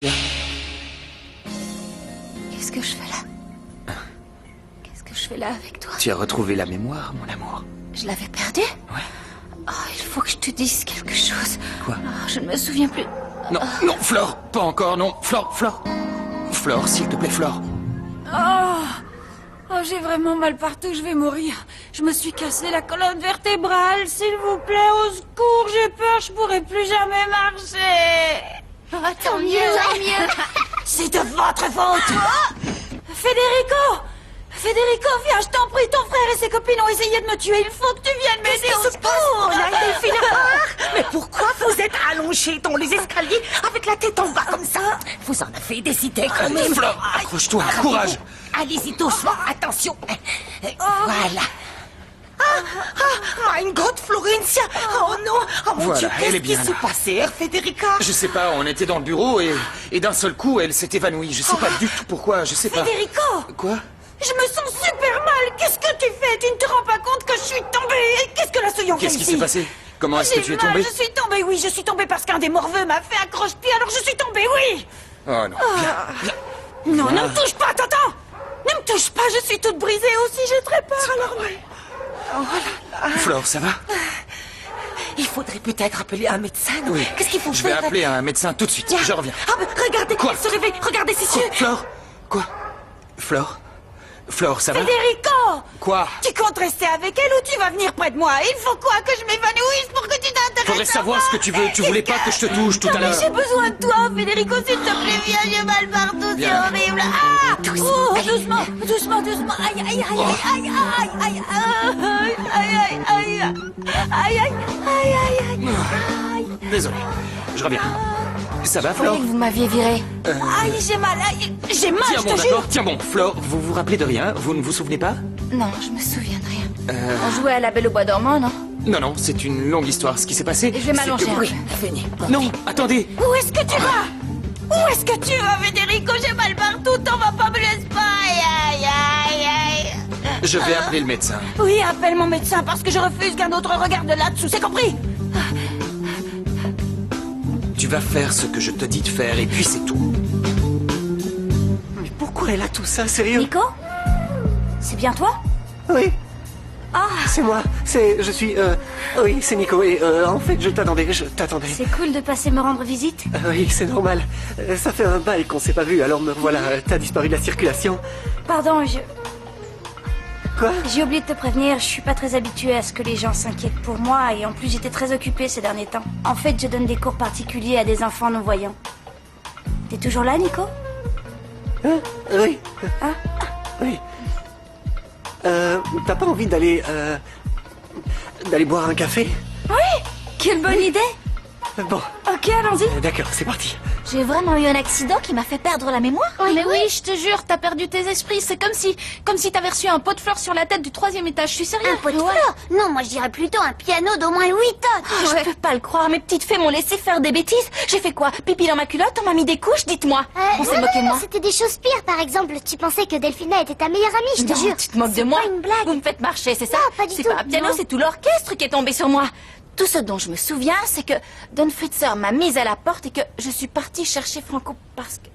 Qu'est-ce que je fais là? Qu'est-ce que je fais là avec toi? Tu as retrouvé la mémoire, mon amour. Je l'avais perdue? Ouais. Oh, il faut que je te dise quelque chose. Quoi? Oh, je ne me souviens plus. Non, non, Flore, pas encore, non. Flore. Flore, s'il te plaît, Flore. Oh, j'ai vraiment mal partout, je vais mourir. Je me suis cassé la colonne vertébrale, s'il vous plaît, au secours, j'ai peur, je pourrai plus jamais marcher. Oh, tant mieux. C'est de votre faute. Federico, viens, je t'en prie, ton frère et ses copines ont essayé de me tuer, il faut que tu viennes m'aider au secours. Mais pourquoi vous êtes allongé dans les escaliers avec la tête en bas comme ça? Vous en avez des idées quand même. Flore, accroche-toi, courage. Allez-y doucement, attention. Voilà. Mein Gott, Florencia. Oh non, oh mon Voilà, Dieu, elle est qu'est-ce qui bien s'est là. passé, Federica? Je sais pas, on était dans le bureau et d'un seul coup, elle s'est évanouie. Je sais pas du tout pourquoi, je sais pas. Federico, Quoi? je me sens super mal, qu'est-ce que tu fais? Tu ne te rends pas compte que je suis tombée? Qu'est-ce que la Soyon fait Qu'est-ce qui ici? s'est passé? Comment est-ce que tu es J'ai mal, tombée? je suis tombée, oui, je suis tombée parce qu'un des morveux m'a fait accroche-pied, alors je suis tombée, oui. Oh non, viens. Non, ne me touche pas, Tintin. Ne me touche pas, je suis toute brisée aussi, j'ai très peur, alors... Flore, ça va? Il faudrait peut-être appeler un médecin. non? Oui. Qu'est-ce qu'il faut Je vais faire? appeler un médecin tout de suite. Je reviens. Ah, mais regardez, Quoi? elle se réveille, regardez ses yeux. Flore? Quoi? Flore, ça va? Federico! Quoi? Tu comptes rester avec elle ou tu vas venir près de moi? Il faut quoi? Que je m'évanouisse pour que tu t'intéresses Faudrait à savoir moi? ce que tu veux. Tu voulais pas que je te touche tout à l'heure. J'ai besoin de toi, Federico, s'il te plaît, viens, j'ai mal partout, c'est Viens. horrible. Ah! Doucement, Oh, allez. doucement. Aïe, aïe, aïe. Désolé. Je reviens. Ça va, Je croyais Flore? que vous m'aviez viré. Aïe, j'ai mal, j'ai mal, Tiens je bon, te d'accord. jure. Tiens bon. Flore, vous vous rappelez de rien? Vous ne vous souvenez pas? Non, je me souviens de rien. On jouait à la Belle au Bois dormant, non? Non, c'est une longue histoire. Ce qui s'est passé... Je vais m'allonger c'est que- un Oui. peu. Venez. Non, attendez. Où est-ce que tu vas? Où est-ce que tu vas, Federico? J'ai mal partout, t'en vas pas, me laisse pas. Aïe. Je vais appeler le médecin. Oui, appelle mon médecin parce que je refuse qu'un autre regarde là-dessous, c'est compris? Tu vas faire ce que je te dis de faire et puis c'est tout. Mais pourquoi elle a tout ça, sérieux? Nico? C'est bien toi? Oui. C'est moi. Je suis... Oui, c'est Nico. Et en fait, je t'attendais. C'est cool de passer me rendre visite. Oui, c'est normal. Ça fait un bail qu'on s'est pas vu, alors me voilà. T'as disparu de la circulation. Pardon, Quoi? j'ai oublié de te prévenir, je suis pas très habituée à ce que les gens s'inquiètent pour moi et en plus j'étais très occupée ces derniers temps. En fait, je donne des cours particuliers à des enfants non-voyants. T'es toujours là, Nico? Hein? Oui. Hein? Oui. T'as pas envie d'aller boire un café? Oui! Quelle bonne idée! Bon, Ok, allons-y. d'accord, c'est parti. J'ai vraiment eu un accident qui m'a fait perdre la mémoire. Mais oui, je te jure, t'as perdu tes esprits. C'est comme si t'avais reçu un pot de fleurs sur la tête du 3e étage. Je suis sérieux. Un pot de fleurs? Non, moi je dirais plutôt un piano d'au moins 8 tonnes. Oh, je peux pas le croire, mes petites fées m'ont laissé faire des bêtises. J'ai fait quoi? Pipi dans ma culotte? On m'a mis des couches? Dites-moi. On s'est moqué de moi. C'était des choses pires, par exemple. Tu pensais que Delphina était ta meilleure amie, je te Non, jure. tu te moques de C'est moi. pas une blague. Vous me faites marcher, c'est ça? Non, pas du C'est tout. pas un piano, Non. c'est tout l'orchestre qui est tombé sur moi. Tout ce dont je me souviens, c'est que Don Fritzer m'a mise à la porte et que je suis partie chercher Franco parce que...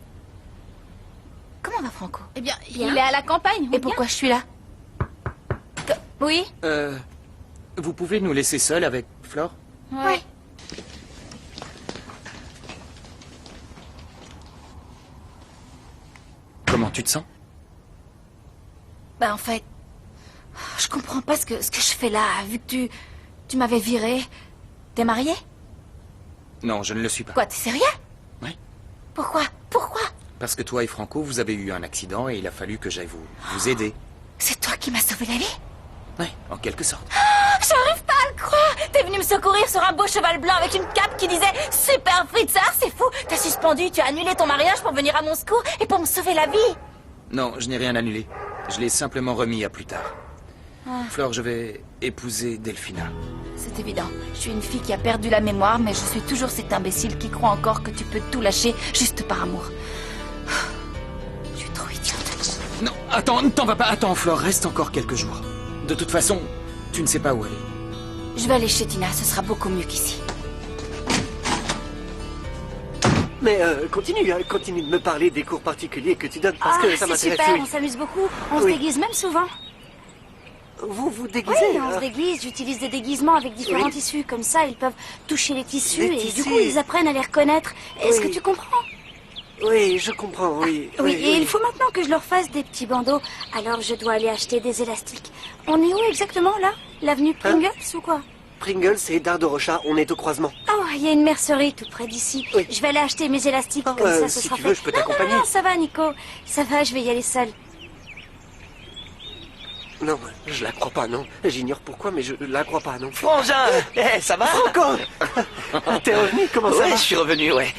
Comment va Franco? Eh bien, il est à la campagne. Et pourquoi je suis là? Oui? Vous pouvez nous laisser seuls avec Flore? Ouais. Comment tu te sens? Ben en fait, je comprends pas ce que je fais là, vu que tu m'avais viré. T'es marié? Non, je ne le suis pas. Quoi, t'es sérieux? Oui. Pourquoi? Parce que toi et Franco, vous avez eu un accident et il a fallu que j'aille vous aider. C'est toi qui m'as sauvé la vie? Oui, en quelque sorte. J'arrive pas à le croire! T'es venu me secourir sur un beau cheval blanc avec une cape qui disait Super Fritzer, c'est fou! T'as suspendu, tu as annulé ton mariage pour venir à mon secours et pour me sauver la vie! Non, je n'ai rien annulé. Je l'ai simplement remis à plus tard. Flore, je vais épouser Delphina. C'est évident. Je suis une fille qui a perdu la mémoire, mais je suis toujours cet imbécile qui croit encore que tu peux tout lâcher juste par amour. Je suis trop idiote. Non, attends, ne t'en va pas. Attends, Flore, reste encore quelques jours. De toute façon, tu ne sais pas où aller. Je vais aller chez Tina, ce sera beaucoup mieux qu'ici. Mais continue de me parler des cours particuliers que tu donnes parce que ça c'est m'intéresse. super, Oui. on s'amuse beaucoup. On se Oui. déguise même souvent. Vous Oui, déguisez on se déguise. J'utilise des déguisements avec différents Oui. tissus. Comme ça, ils peuvent toucher les tissus Les et tissus. du coup, ils apprennent à les reconnaître. Est-ce Oui. que tu comprends? Oui, je comprends, oui. Oui, et il faut maintenant que je leur fasse des petits bandeaux. Alors, je dois aller acheter des élastiques. On est où exactement, là? L'avenue Pringles ou quoi? Pringles et Dardo Rocha, on est au croisement. Oh, il y a une mercerie tout près d'ici. Oui. Je vais aller acheter mes élastiques, Oh, comme ça, ce si sera tu fait. veux, je peux t'accompagner. Non, ça va, Nico. Ça va, je vais y aller seule. Non, je la crois pas, non. J'ignore pourquoi, mais je la crois pas, non. Frangin, ça va? Franco T'es revenu, comment ça Ouais, va? je suis revenu, ouais.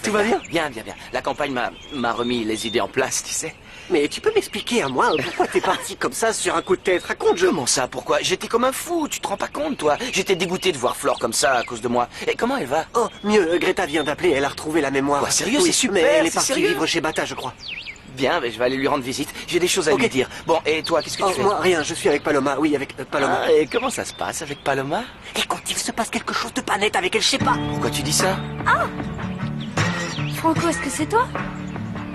Tout va bien? Bien. La campagne m'a remis les idées en place, tu sais. Mais tu peux m'expliquer à moi pourquoi t'es parti comme ça sur un coup de tête? Raconte, Comment ça, pourquoi? J'étais comme un fou, tu te rends pas compte, toi? J'étais dégoûté de voir Flore comme ça à cause de moi. Et comment elle va? Oh, mieux, Greta vient d'appeler, elle a retrouvé la mémoire. Quoi, sérieux, Oui, c'est super, mais elle est c'est partie sérieux vivre chez Bata, je crois. Bien, mais je vais aller lui rendre visite. J'ai des choses à Ok. lui dire. Bon, et toi, qu'est-ce que Oh, tu fais? moi, rien, je suis avec Paloma. Oui, avec Paloma. Ah, et comment ça se passe avec Paloma? Et quand il se passe quelque chose de pas net avec elle, je sais pas. Pourquoi tu dis ça? Franco, est-ce que c'est toi?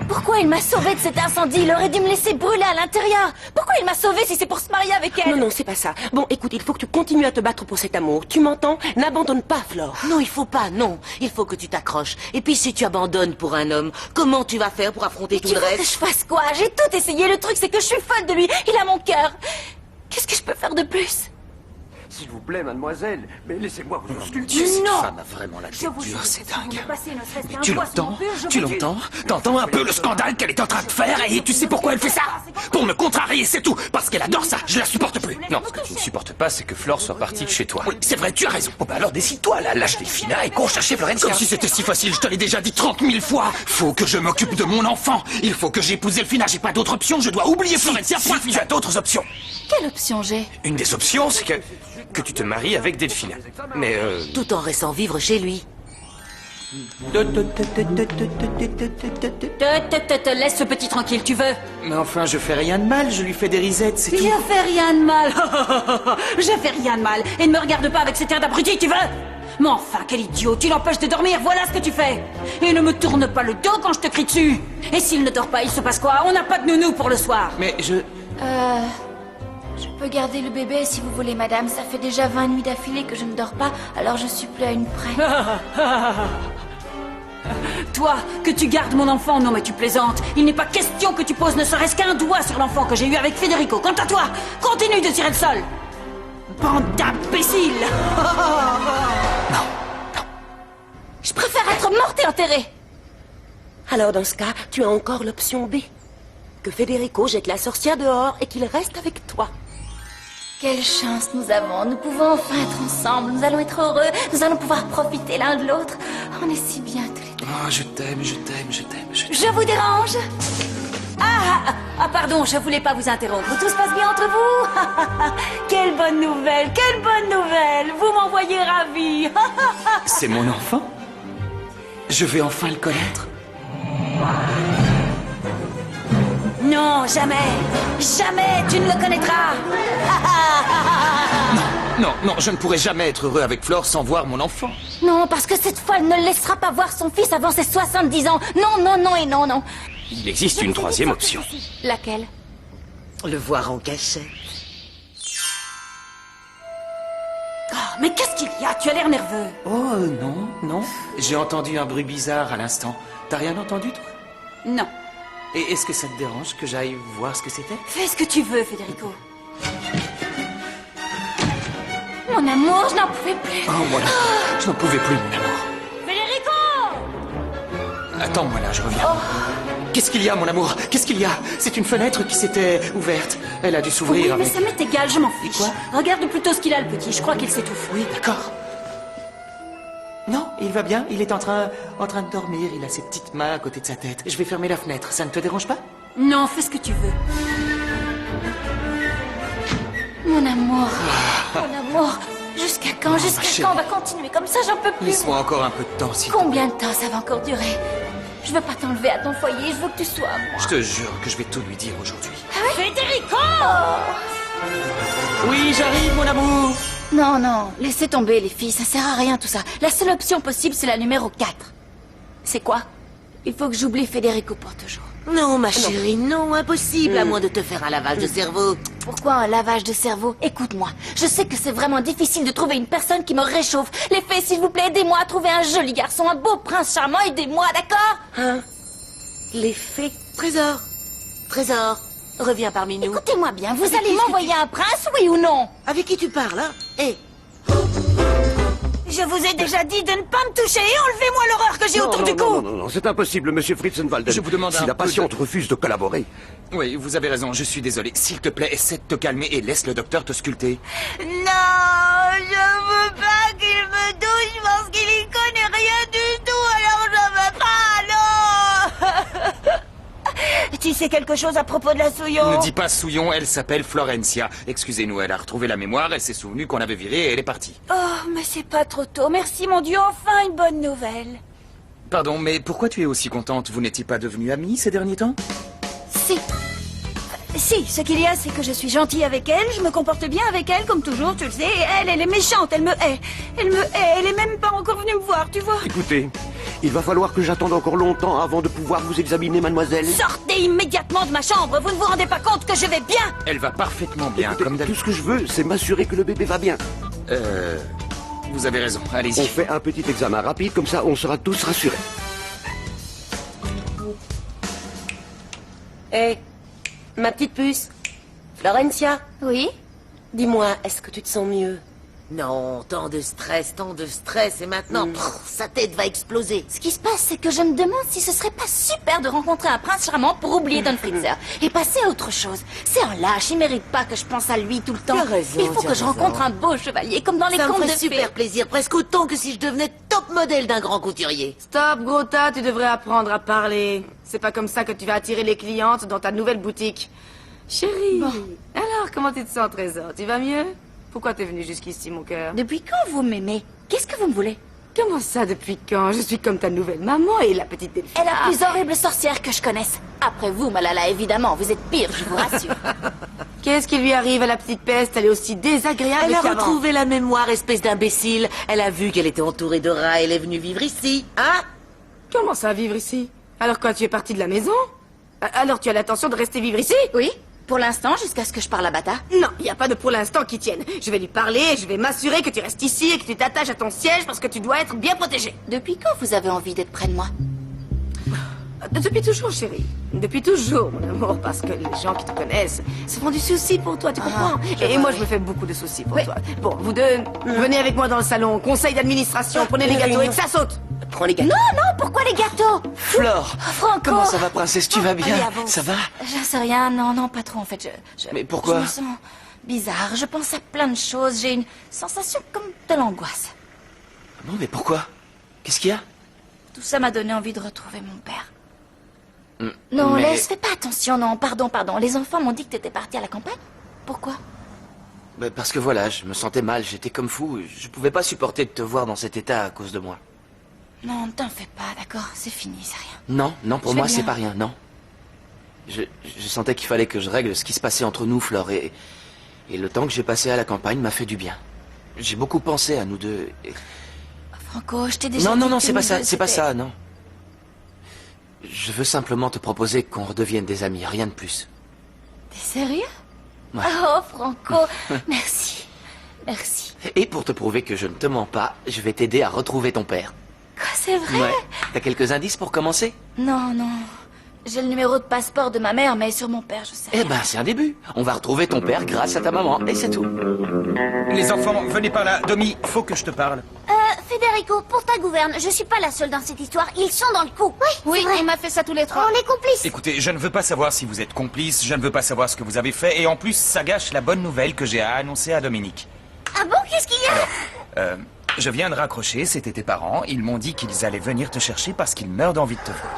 Pourquoi il m'a sauvé de cet incendie? Il aurait dû me laisser brûler à l'intérieur. Pourquoi il m'a sauvé si c'est pour se marier avec elle? Non, c'est pas ça. Bon, écoute, il faut que tu continues à te battre pour cet amour. Tu m'entends? N'abandonne pas, Flore. Non, il faut pas, non. Il faut que tu t'accroches. Et puis si tu abandonnes pour un homme, comment tu vas faire pour affronter tout Tu le veux que reste? je fasse quoi? J'ai tout essayé. Le truc, c'est que je suis folle de lui. Il a mon cœur. Qu'est-ce que je peux faire de plus? S'il vous plaît, mademoiselle, mais laissez-moi vous ausculter. Cette Non. femme a vraiment la tête dure, c'est dingue. Mais Tu l'entends? Tu l'entends? T'entends un peu le scandale qu'elle est en train de faire et tu sais pourquoi elle fait ça? Pour me contrarier, c'est tout. Parce qu'elle adore ça. Je la supporte plus. Non, ce que tu ne supportes pas, c'est que Flore soit partie de chez toi. Oui, c'est vrai, tu as raison. Bon bah alors décide-toi, là, lâche Delphina et cours chercher Florencia. Comme si c'était si facile, je te l'ai déjà dit 30 000 fois. Faut que je m'occupe de mon enfant. Il faut que j'épouse Delphina. J'ai pas d'autre option. Je dois oublier Florencia. Si tu as d'autres options. Quelle option j'ai? Une des options, c'est que tu te maries avec Delphina. Mais Tout en restant vivre chez lui. Laisse ce petit tranquille, tu veux? Mais enfin, je fais rien de mal. Je lui fais des risettes, c'est Je tout. fais rien de mal. Je fais rien de mal. Et ne me regarde pas avec cet air d'abruti, tu veux? Mais enfin, quel idiot. Tu l'empêches de dormir, voilà ce que tu fais. Et ne me tourne pas le dos quand je te crie dessus. Et s'il ne dort pas, il se passe quoi? On n'a pas de nounou pour le soir. Mais je... Je peux garder le bébé si vous voulez, madame. Ça fait déjà 20 nuits d'affilée que je ne dors pas, alors je suis plus à une près. Toi, que tu gardes mon enfant, non mais tu plaisantes. Il n'est pas question que tu poses ne serait-ce qu'un doigt sur l'enfant que j'ai eu avec Federico. Quant à toi, continue de tirer le sol. Bande d'imbéciles. Je préfère être morte et enterrée. Alors, dans ce cas, tu as encore l'option B. Que Federico jette la sorcière dehors et qu'il reste avec toi. Quelle chance nous avons. Nous pouvons enfin être ensemble. Nous allons être heureux. Nous allons pouvoir profiter l'un de l'autre. On est si bien tous les deux. Oh, je t'aime, je t'aime, je t'aime, je t'aime. Je vous dérange? Pardon, je voulais pas vous interrompre. Tout se passe bien entre vous? Quelle bonne nouvelle, quelle bonne nouvelle. Vous m'envoyez ravie. C'est mon enfant? Je vais enfin le connaître. Non, jamais. Jamais tu ne le connaîtras. Non, je ne pourrai jamais être heureux avec Flore sans voir mon enfant. Non, parce que cette fois, elle ne laissera pas voir son fils avant ses 70 ans. Non et non. il existe une troisième option. Laquelle? Le voir en cachette. Oh, mais qu'est-ce qu'il y a? Tu as l'air nerveux. Oh, non. J'ai entendu un bruit bizarre à l'instant. T'as rien entendu, toi? Non. Et est-ce que ça te dérange que j'aille voir ce que c'était? Fais ce que tu veux, Federico. Mon amour, je n'en pouvais plus. Oh, voilà. Je n'en pouvais plus, mon amour. Federico! Attends-moi là, je reviens. Qu'est-ce qu'il y a, mon amour? Qu'est-ce qu'il y a? C'est une fenêtre qui s'était ouverte. Elle a dû Oui, s'ouvrir mais avec... ça m'est égal, je m'en fiche. Quoi? Regarde plutôt ce qu'il a, le petit. Je crois qu'il s'étouffe. Oui, d'accord. Non, il va bien. Il est en train de dormir. Il a ses petites mains à côté de sa tête. Je vais fermer la fenêtre. Ça ne te dérange pas? Non, fais ce que tu veux. Mon amour. Mon amour. Jusqu'à quand? Jusqu'à chérie. quand on va continuer comme ça? J'en peux plus. Laisse-moi encore un peu de temps, s'il te plaît. Combien de temps ça va encore durer? Je veux pas t'enlever à ton foyer. Je veux que tu sois à moi. Je te jure que je vais tout lui dire aujourd'hui. Federico! Oui, j'arrive, mon amour. Non, laissez tomber les filles, ça sert à rien tout ça. La seule option possible, c'est la numéro 4. C'est quoi? Il faut que j'oublie Federico pour toujours. Non, ma chérie, non, impossible, à moins de te faire un lavage de cerveau. Pourquoi un lavage de cerveau? Écoute-moi, je sais que c'est vraiment difficile de trouver une personne qui me réchauffe. Les fées, s'il vous plaît, aidez-moi à trouver un joli garçon, un beau prince charmant, aidez-moi, d'accord? Hein? Les fées. Trésor. Trésor, reviens parmi nous. Écoutez-moi bien, vous allez m'envoyer un prince, oui ou non? Avec qui tu parles, hein? Hé. Je vous ai déjà dit de ne pas me toucher et enlevez-moi l'horreur que j'ai autour du cou. Non, c'est impossible, monsieur Fritzenwalden. Je vous demande si la patiente refuse de collaborer. Oui, vous avez raison, je suis désolé. S'il te plaît, essaie de te calmer et laisse le docteur te sculpter. Non, je veux pas qu'il me touche parce qu'il y connaît rien du tout, alors je veux pas, non. Tu sais quelque chose à propos de la Souillon? Ne dis pas Souillon, elle s'appelle Florencia. Excusez-nous, elle a retrouvé la mémoire, elle s'est souvenue qu'on l'avait virée et elle est partie. Oh, mais c'est pas trop tôt. Merci, mon Dieu, enfin une bonne nouvelle. Pardon, mais pourquoi tu es aussi contente? Vous n'étiez pas devenus amis ces derniers temps? Si, ce qu'il y a, c'est que je suis gentille avec elle, je me comporte bien avec elle, comme toujours, tu le sais, et elle est méchante, elle me hait. Elle me hait, elle est même pas encore venue me voir, tu vois. Écoutez, il va falloir que j'attende encore longtemps avant de pouvoir vous examiner, mademoiselle. Sortez immédiatement de ma chambre, vous ne vous rendez pas compte que je vais bien? Elle va parfaitement bien, Écoutez, comme d'habitude. tout ce que je veux, c'est m'assurer que le bébé va bien. Vous avez raison, allez-y. On fait un petit examen rapide, comme ça on sera tous rassurés. Hé, ma petite puce. Florencia, Oui? dis-moi, est-ce que tu te sens mieux? Non, tant de stress, et maintenant, sa tête va exploser. Ce qui se passe, c'est que je me demande si ce serait pas super de rencontrer un prince charmant pour oublier Don Fritzer et passer à autre chose. C'est un lâche, il mérite pas que je pense à lui tout le temps. Tu as raison, Il faut tu que as je raison. rencontre un beau chevalier, comme dans les Ça me contes de ferait fées. super plaisir, presque autant que si je devenais top modèle d'un grand couturier. Stop, Grota, tu devrais apprendre à parler. C'est pas comme ça que tu vas attirer les clientes dans ta nouvelle boutique. Chérie, alors comment tu te sens, Trésor? Tu vas mieux? Pourquoi t'es venue jusqu'ici, mon cœur? Depuis quand vous m'aimez? Qu'est-ce que vous me voulez? Comment ça, depuis quand? Je suis comme ta nouvelle maman et la petite Delphine. Elle est la plus horrible sorcière que je connaisse. Après vous, Malala, évidemment, vous êtes pire, je vous rassure. Qu'est-ce qui lui arrive à la petite peste? Elle est aussi désagréable Elle a qu'avant. retrouvé la mémoire, espèce d'imbécile. Elle a vu qu'elle était entourée de rats, elle est venue vivre ici, hein? Comment ça, vivre ici? Alors quoi, tu es partie de la maison? Alors tu as l'intention de rester vivre ici? Oui, pour l'instant, jusqu'à ce que je parle à Bata. Non, il n'y a pas de pour l'instant qui tienne. Je vais lui parler et je vais m'assurer que tu restes ici et que tu t'attaches à ton siège parce que tu dois être bien protégé. Depuis quand vous avez envie d'être près de moi? Depuis toujours, chérie. Depuis toujours, mon amour, parce que les gens qui te connaissent se font du souci pour toi, tu comprends? Et moi, je me fais beaucoup de soucis pour toi. Bon, vous deux, venez avec moi dans le salon, conseil d'administration, prenez les gâteaux et que ça saute. Prends les gâteaux. Non, non, pourquoi les gâteaux? Flore, Franco! comment ça va, princesse? Tu vas bien? Allez, avance. Ça va? Je sais rien, non, pas trop en fait. Mais pourquoi? Je me sens bizarre, je pense à plein de choses, j'ai une sensation comme de l'angoisse. Non, mais pourquoi? Qu'est-ce qu'il y a? Tout ça m'a donné envie de retrouver mon père. Non, mais... laisse, fais pas attention, non, pardon. Les enfants m'ont dit que t'étais parti à la campagne. Pourquoi? Parce que voilà, je me sentais mal, j'étais comme fou. Je pouvais pas supporter de te voir dans cet état à cause de moi. Non, ne t'en fais pas, d'accord, c'est fini, c'est rien. Non, pour Je moi, vais c'est bien. pas rien, non. Je sentais qu'il fallait que je règle ce qui se passait entre nous, Flore, et le temps que j'ai passé à la campagne m'a fait du bien. J'ai beaucoup pensé à nous deux. Franco, je t'ai déjà dit Non, que c'est pas nous ça, deux, c'est pas c'était- ça, non. Je veux simplement te proposer qu'on redevienne des amis, rien de plus. T'es sérieux? Ouais. Oh, Franco, merci. Merci. Et pour te prouver que je ne te mens pas, je vais t'aider à retrouver ton père. Quoi, c'est vrai? Ouais. T'as quelques indices pour commencer? Non. J'ai le numéro de passeport de ma mère, mais sur mon père, je sais. Eh ben, c'est un début. On va retrouver ton père grâce à ta maman, et c'est tout. Les enfants, venez par là. Domi, faut que je te parle. Federico, pour ta gouverne, je suis pas la seule dans cette histoire. Ils sont dans le coup. Oui, c'est vrai. on m'a fait ça tous les trois. On est complices. Écoutez, je ne veux pas savoir si vous êtes complice, je ne veux pas savoir ce que vous avez fait, et en plus, ça gâche la bonne nouvelle que j'ai à annoncer à Dominique. Ah bon, qu'est-ce qu'il y a? Alors, je viens de raccrocher, c'était tes parents, ils m'ont dit qu'ils allaient venir te chercher parce qu'ils meurent d'envie de te voir.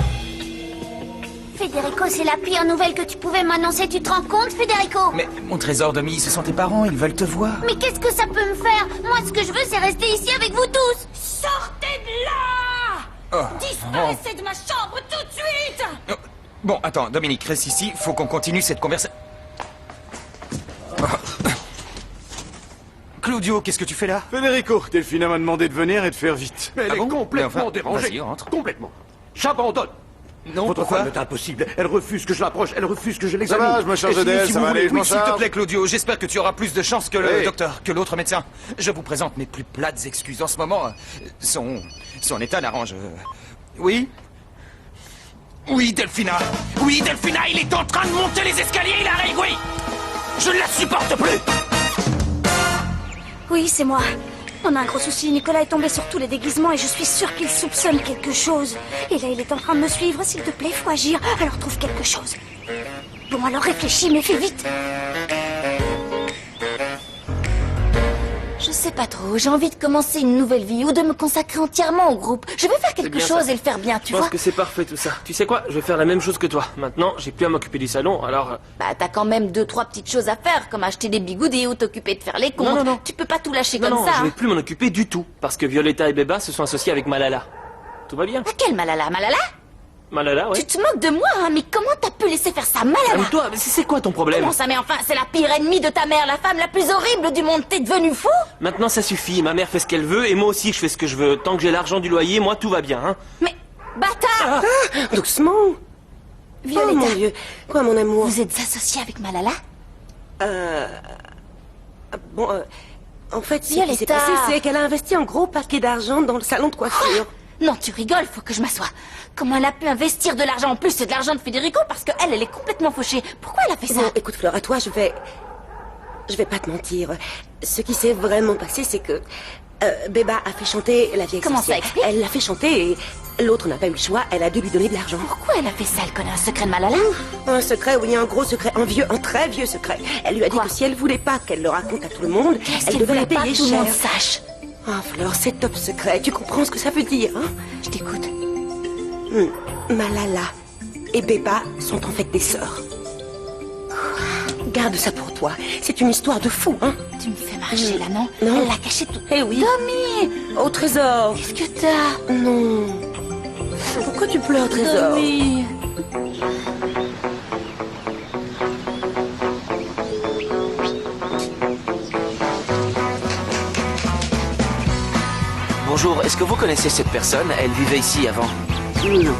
Federico, c'est la pire nouvelle que tu pouvais m'annoncer. Tu te rends compte, Federico? Mais mon trésor, Domi, ce sont tes parents, ils veulent te voir. Mais qu'est-ce que ça peut me faire? Moi, ce que je veux, c'est rester ici avec vous tous. Sortez de là! Oh. Disparaissez de ma chambre tout de suite! Oh. Bon, attends, Dominique, reste ici, faut qu'on continue cette conversation. Claudio, qu'est-ce que tu fais là? Federico, Delphina m'a demandé de venir et de faire vite. Mais elle Ah est bon? complètement Mais enfin, dérangée. vas-y, entre. Complètement. J'abandonne. Non, Votre pourquoi femme est impossible. Elle refuse que je l'approche, elle refuse que je Ça l'examine. va, je me charge Et si- d'elle, si ça vous va voulez- aller, je m'en Oui, s'il te charge. plaît, Claudio, j'espère que tu auras plus de chance que le Oui. docteur, que l'autre médecin. Je vous présente mes plus plates excuses. En ce moment, son état n'arrange... Oui? Oui, Delphina. Oui, Delphina, il est en train de monter les escaliers, il arrive, oui. Je ne la supporte plus. Oui, c'est moi. On a un gros souci. Nicolas est tombé sur tous les déguisements et je suis sûre qu'il soupçonne quelque chose. Et là, il est en train de me suivre. S'il te plaît, faut agir. Alors trouve quelque chose. Bon, alors réfléchis, mais fais vite. Je sais pas trop, j'ai envie de commencer une nouvelle vie ou de me consacrer entièrement au groupe. Je vais faire quelque bien chose ça. et le faire bien, tu Je vois. pense que c'est parfait tout ça. Tu sais quoi? Je vais faire la même chose que toi. Maintenant, j'ai plus à m'occuper du salon, alors... Bah, t'as quand même 2-3 petites choses à faire, comme acheter des bigoudis ou t'occuper de faire les comptes. Non. Tu peux pas tout lâcher Non, comme non, ça. je vais hein. plus m'en occuper du tout. Parce que Violetta et Beba se sont associés avec Malala. Tout va bien? Ah, quel Malala? Malala? Malala, ouais. Tu te moques de moi, hein, mais comment t'as pu laisser faire ça, Malala? Calme-toi, mais c'est quoi ton problème? Comment ça, mais enfin, c'est la pire ennemie de ta mère, la femme la plus horrible du monde. T'es devenu fou? Maintenant, ça suffit. Ma mère fait ce qu'elle veut et moi aussi, je fais ce que je veux. Tant que j'ai l'argent du loyer, moi, tout va bien, hein. Mais, bâtard! Doucement. Violetta. Oh mon Dieu. Quoi, mon amour? Vous êtes associée avec Malala? Bon, en fait, ce qui Violetta. s'est passé, c'est qu'elle a investi un gros paquet d'argent dans le salon de coiffure. Non, tu rigoles, faut que je m'assoie. Comment elle a pu investir de l'argent? En plus, c'est de l'argent de Federico parce qu'elle, elle est complètement fauchée. Pourquoi elle a fait ça? Bon, écoute, Fleur, à toi, je vais pas te mentir. Ce qui s'est vraiment passé, c'est que Beba a fait chanter la vieille Comment sorcière. ça explique? Elle l'a fait chanter et l'autre n'a pas eu le choix. Elle a dû lui donner de l'argent. Pourquoi elle a fait ça? Elle connaît un secret de Malala? Un secret, oui, un gros secret, un très vieux secret. Elle lui a dit que si elle voulait pas qu'elle le raconte à tout le monde, Qu'est-ce elle qu'elle devait la voulait pas payer que tout le cher. monde sache? Ah, Fleur, c'est top secret. Tu comprends ce que ça veut dire, hein? Je t'écoute. Malala et Beba sont en fait des sœurs. Garde ça pour toi. C'est une histoire de fou, hein? Tu me fais marcher là, non? Non. Elle l'a caché tout. Eh oui. Tommy! Au trésor. Qu'est-ce que t'as? Non. Pourquoi tu pleures, trésor? Tommy! Bonjour, est-ce que vous connaissez cette personne? Elle vivait ici avant. Non.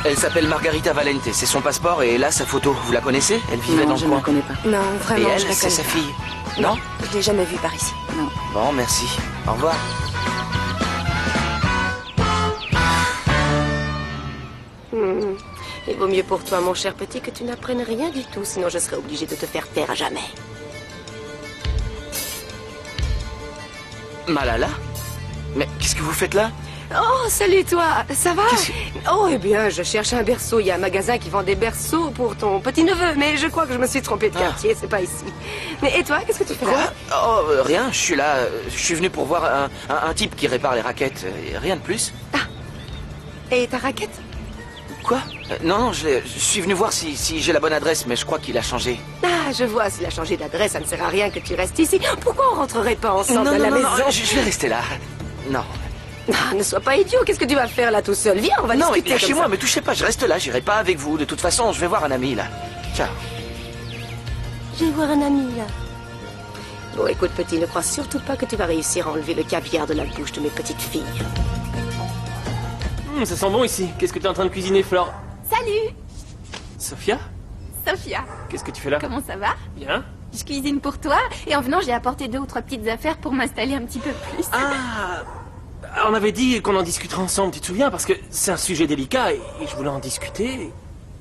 Elle s'appelle Margarita Valente, c'est son passeport et là sa photo. Vous la connaissez? Elle vivait Non, dans je le ne coin. la connais pas. Non, Et vraiment, je elle, la c'est connais sa pas. fille? Non? Je l'ai jamais vue par ici. Non. Bon, merci. Au revoir. Il vaut mieux pour toi, mon cher petit, que tu n'apprennes rien du tout, sinon je serais obligée de te faire taire à jamais. Malala? Mais qu'est-ce que vous faites là? Oh, salut toi, ça va? Oh, eh bien, je cherche un berceau. Il y a un magasin qui vend des berceaux pour ton petit-neveu, mais je crois que je me suis trompée de quartier, c'est pas ici. Mais et toi, qu'est-ce que tu fais Quoi? là? Oh, rien, je suis là. Je suis venu pour voir un type qui répare les raquettes. Rien de plus. Et ta raquette? Quoi? Non, je suis venu voir si j'ai la bonne adresse, mais je crois qu'il a changé. Ah, je vois, s'il a changé d'adresse, ça ne sert à rien que tu restes ici. Pourquoi on rentrerait pas ensemble non, à la non, maison? non, je vais rester là. Non. Ah, ne sois pas idiot, qu'est-ce que tu vas faire là tout seul? Viens, on va Non, discuter comme lâchez-moi, ça. me touchez pas, je reste là, j'irai pas avec vous. De toute façon, je vais voir un ami là. Ciao. Je vais voir un ami, là. Bon, écoute, petit, ne crois surtout pas que tu vas réussir à enlever le caviar de la bouche de mes petites filles. Ça sent bon ici. Qu'est-ce que t'es en train de cuisiner, Flore? Salut, Sophia? Sophia. Qu'est-ce que tu fais là? Comment ça va? Bien. Je cuisine pour toi et en venant j'ai apporté 2 ou 3 petites affaires pour m'installer un petit peu plus. Ah, on avait dit qu'on en discuterait ensemble, tu te souviens? Parce que c'est un sujet délicat et je voulais en discuter.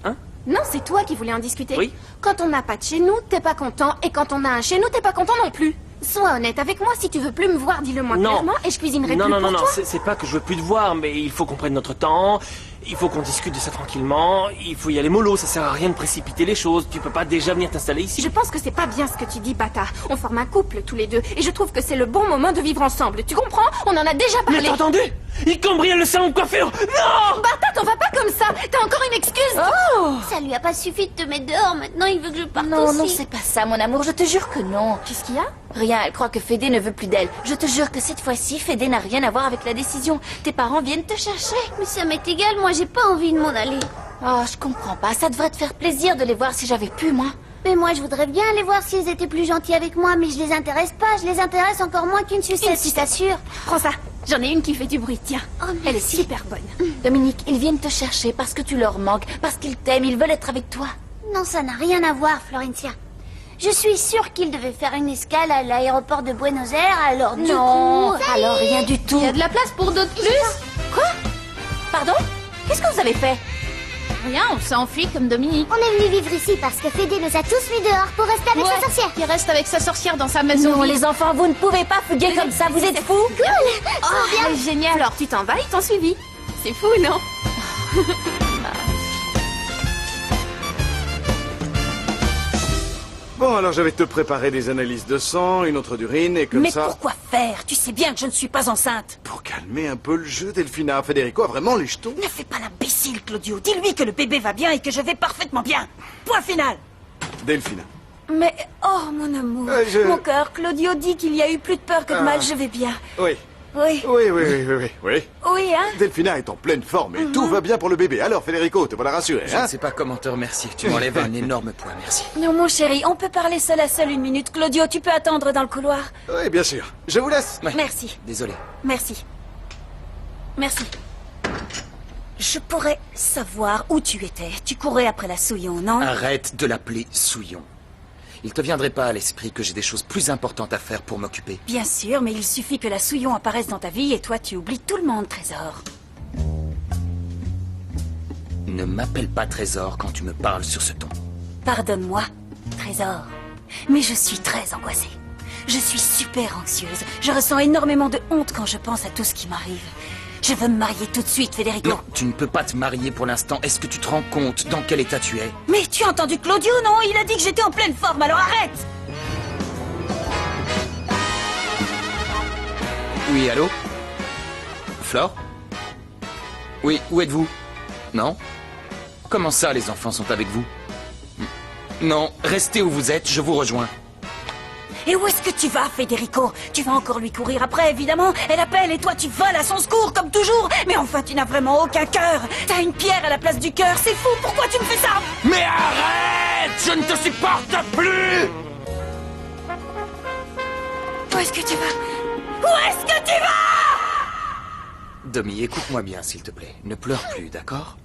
Hein? Non, c'est toi qui voulais en discuter. Oui. Quand on n'a pas de chez nous, t'es pas content. Et quand on a un chez nous, t'es pas content non plus. Sois honnête avec moi, si tu veux plus me voir, dis-le moi Non. clairement et je cuisinerai Non, plus non, pour non, non, toi. c'est pas que je veux plus te voir, mais il faut qu'on prenne notre temps, il faut qu'on discute de ça tranquillement, il faut y aller mollo, ça sert à rien de précipiter les choses, tu peux pas déjà venir t'installer ici. Je pense que c'est pas bien ce que tu dis, bâtard. On forme un couple tous les deux et je trouve que c'est le bon moment de vivre ensemble. Tu comprends? On en a déjà parlé. Mais t'as entendu? Il cambriole le salon de coiffure! Non! Bâtard, t'en vas pas comme ça. T'as encore une excuse? Oh! Ça lui a pas suffi de te mettre dehors, maintenant il veut que je parte Non, aussi. non, c'est pas ça, mon amour, je te jure que non. Qu'est-ce qu'il y a? Rien, elle croit que Fédé ne veut plus d'elle. Je te jure que cette fois-ci, Fédé n'a rien à voir avec la décision. Tes parents viennent te chercher. Mais ça m'est égal, moi j'ai pas envie de m'en aller. Oh, je comprends pas, ça devrait te faire plaisir de les voir si j'avais pu, moi. Mais moi, je voudrais bien aller voir s'ils étaient plus gentils avec moi, mais je les intéresse pas. Je les intéresse encore moins qu'une sucette, tu t'assures. Prends ça. J'en ai une qui fait du bruit, tiens. Elle est super bonne. Dominique, ils viennent te chercher parce que tu leur manques, parce qu'ils t'aiment, ils veulent être avec toi. Non, ça n'a rien à voir, Florencia. Je suis sûre qu'ils devaient faire une escale à l'aéroport de Buenos Aires, alors du Non, coup... alors rien du tout. Il y a de la place pour d'autres plus? Quoi? Pardon? Qu'est-ce que vous avez fait? Rien, on s'est enfui comme Dominique. On est venu vivre ici parce que Fédé nous a tous mis dehors pour rester avec sa sorcière. Il reste avec sa sorcière dans sa maison. Non, les enfants, vous ne pouvez pas fuguer comme ça, vous êtes fous. Cool. Oh, génial. Alors tu t'en vas, ils t'ont suivi. C'est fou, non? Bon, alors je vais te préparer des analyses de sang, une autre d'urine, et comme Mais ça... pourquoi faire? Tu sais bien que je ne suis pas enceinte. Pour calmer un peu le jeu, Delphina, Federico a vraiment les jetons. Ne fais pas l'imbécile, Claudio. Dis-lui que le bébé va bien et que je vais parfaitement bien. Point final. Delphina. Mais, oh mon amour, mon cœur, Claudio dit qu'il y a eu plus de peur que de mal, je vais bien. Oui. Oui. Oui. Oui, hein? Delphina est en pleine forme et tout va bien pour le bébé. Alors, Federico, te voilà rassuré, Je ne sais pas comment te remercier. Tu m'enlèves un énorme poids, merci. Non, mon chéri, on peut parler seul à seul une minute. Claudio, tu peux attendre dans le couloir. Oui, bien sûr. Je vous laisse. Ouais. Merci. Désolé. Merci. Merci. Je pourrais savoir où tu étais. Tu courais après la Souillon, non? Arrête de l'appeler Souillon. Il te viendrait pas à l'esprit que j'ai des choses plus importantes à faire pour m'occuper. Bien sûr, mais il suffit que la Souillon apparaisse dans ta vie et toi, tu oublies tout le monde, Trésor. Ne m'appelle pas Trésor quand tu me parles sur ce ton. Pardonne-moi, Trésor, mais je suis très angoissée. Je suis super anxieuse. Je ressens énormément de honte quand je pense à tout ce qui m'arrive. Je veux me marier tout de suite, Federico. Non, tu ne peux pas te marier pour l'instant. Est-ce que tu te rends compte dans quel état tu es? Mais tu as entendu Claudio, non? Il a dit que j'étais en pleine forme, alors arrête! Oui, allô? Flore? Oui, où êtes-vous? Non? Comment ça, les enfants sont avec vous? Non, restez où vous êtes, je vous rejoins. Et où est-ce que tu vas, Federico? Tu vas encore lui courir après, évidemment. Elle appelle et toi tu voles à son secours, comme toujours. Mais enfin, tu n'as vraiment aucun cœur. T'as une pierre à la place du cœur, c'est fou. Pourquoi tu me fais ça? Mais arrête! Je ne te supporte plus! Où est-ce que tu vas? Où est-ce que tu vas? Domi, écoute-moi bien, s'il te plaît. Ne pleure plus, d'accord?